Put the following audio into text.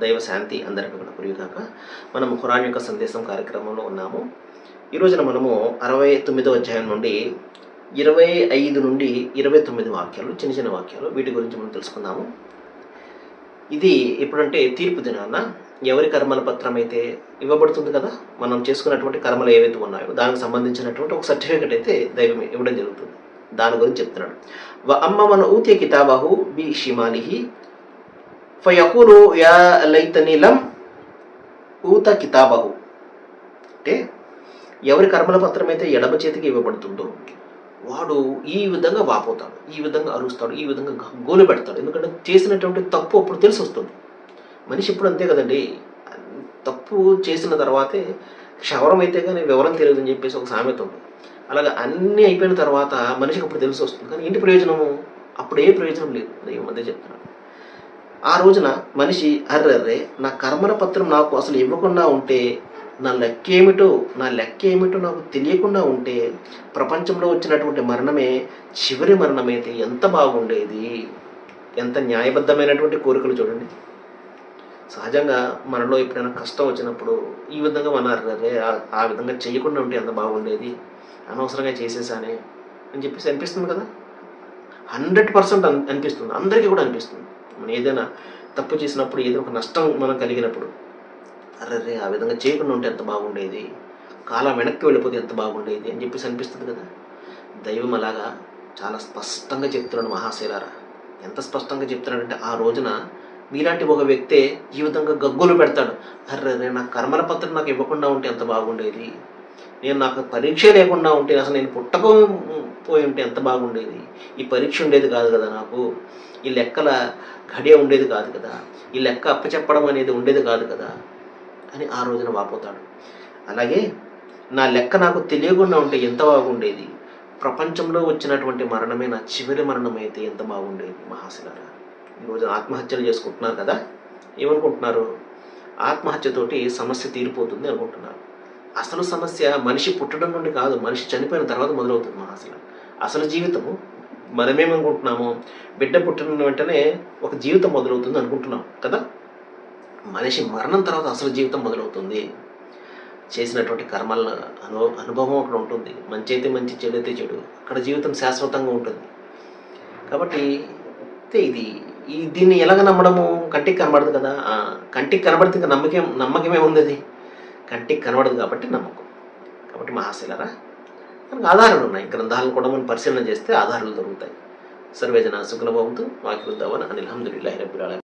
దైవ శాంతి అందరికీ కూడా కురియుగాక. మనం ఖురాన్ యొక్క సందేశం కార్యక్రమంలో ఉన్నాము. ఈ రోజున మనము 69వ అధ్యాయం నుండి 25 నుండి 29 వాక్యాలు, చిన్న చిన్న వాక్యాలు, వీటి గురించి మనం తెలుసుకుందాము. ఇది ఎప్పుడంటే తీర్పు దినాన ఎవరి కర్మల పత్రం అయితే ఇవ్వబడుతుంది కదా, మనం చేసుకున్నటువంటి కర్మలు ఏవైతే ఉన్నాయో దానికి సంబంధించినటువంటి ఒక సర్టిఫికెట్ అయితే దైవం ఇవ్వడం జరుగుతుంది. దాని గురించి చెప్తున్నాడు. వ అమ్మ మన ఊతే కితాబహు బి షిమాలిహి ఫయకూలు యా లైతని లం ఊత కితాబహు. అంటే ఎవరి కర్మల పత్రం అయితే ఎడమ చేతికి ఇవ్వబడుతుందో వాడు ఈ విధంగా వాపోతాడు, ఈ విధంగా అరుస్తాడు, ఈ విధంగా గోలు పెడతాడు. ఎందుకంటే చేసినటువంటి తప్పు అప్పుడు తెలిసి వస్తుంది. మనిషి ఇప్పుడు అంతే కదండి, తప్పు చేసిన తర్వాతే క్షవరం అయితే కానీ వివరం తెలియదు అని చెప్పేసి ఒక సామెత ఉంది. అలాగే అన్నీ అయిపోయిన తర్వాత మనిషికి అప్పుడు తెలిసి వస్తుంది. కానీ ఏంటి ప్రయోజనము? అప్పుడు ఏ ప్రయోజనం లేదు. దైవం అదే చెప్తున్నాడు. ఆ రోజున మనిషి అర్రర్రే నా కర్మల పత్రం నాకు అసలు ఇవ్వకుండా ఉంటే, నా లెక్క ఏమిటో నాకు తెలియకుండా ఉంటే, ప్రపంచంలో వచ్చినటువంటి మరణమే చివరి మరణమైతే ఎంత బాగుండేది. ఎంత న్యాయబద్ధమైనటువంటి కోరికలు చూడండి. సహజంగా మనలో ఎప్పుడైనా కష్టం వచ్చినప్పుడు ఈ విధంగా మన అర్రర్రే ఆ విధంగా చేయకుండా ఉంటే ఎంత బాగుండేది, అనవసరంగా చేసేసానే అని చెప్పేసి అనిపిస్తుంది కదా. 100% అనిపిస్తుంది, అందరికీ కూడా అనిపిస్తుంది. మనం ఏదైనా తప్పు చేసినప్పుడు, ఏదో ఒక నష్టం మనం కలిగినప్పుడు, అర్రర్రే ఆ విధంగా చేయకుండా ఉంటే ఎంత బాగుండేది, కాలం వెనక్కి వెళ్ళిపోతే ఎంత బాగుండేది అని చెప్పేసి అనిపిస్తుంది కదా. దైవం అలాగా చాలా స్పష్టంగా చెప్తున్నాడు. మహాశైలారా, ఎంత స్పష్టంగా చెప్తున్నాడంటే, ఆ రోజున మీలాంటి ఒక వ్యక్తే ఈ విధంగా గగ్గోలు పెడతాడు. అర్రర్రే నా కర్మల పత్రం నాకు ఇవ్వకుండా ఉంటే ఎంత బాగుండేది, నాకు పరీక్ష లేకుండా ఉంటే, అసలు నేను పుట్టకపోయి ఉంటే ఎంత బాగుండేది, ఈ పరీక్ష ఉండేది కాదు కదా, నాకు ఈ లెక్కల ఘడియ ఉండేది కాదు కదా, ఈ లెక్క అప్పచెప్పడం అనేది ఉండేది కాదు కదా అని ఆ రోజున వాపోతాడు. అలాగే నా లెక్క నాకు తెలియకుండా ఉంటే ఎంత బాగుండేది, ప్రపంచంలో వచ్చినటువంటి మరణమే నా చివరి మరణం అయితే ఎంత బాగుండేది. మహాశిలారా, ఈరోజు ఆత్మహత్యలు చేసుకుంటున్నారు కదా. ఏమనుకుంటున్నారు? ఆత్మహత్యతోటి సమస్య తీరిపోతుంది అనుకుంటున్నారు. అసలు సమస్య మనిషి పుట్టడం నుండి కాదు, మనిషి చనిపోయిన తర్వాత మొదలవుతుంది. మహాశిల అసలు జీవితము మనమేమనుకుంటున్నాము, బిడ్డ పుట్టిన వెంటనే ఒక జీవితం మొదలవుతుంది అనుకుంటున్నాం కదా. మనిషి మరణం తర్వాత అసలు జీవితం మొదలవుతుంది. చేసినటువంటి కర్మల అనుభవం అక్కడ ఉంటుంది. మంచి అయితే మంచి, చెడు అయితే చెడు, అక్కడ జీవితం శాశ్వతంగా ఉంటుంది. కాబట్టి దీన్ని ఎలాగ నమ్మడము? కంటికి కనబడదు కదా. కంటికి కనబడితే ఇంకా నమ్మకమే ఉంది. అది కంటికి కనబడదు కాబట్టి నమ్మకం. కాబట్టి మహాశైలారా, మనకు ఆధారాలు ఉన్నాయి. గ్రంథాలను కూడా మనం పరిశీలన చేస్తే ఆధారాలు దొరుకుతాయి. సర్వేజన సుఖనభవంతు. వాకిరుద్దవన అనిల్ హమ్దులిల్లాహి రబ్బిల్ ఆలమీన్.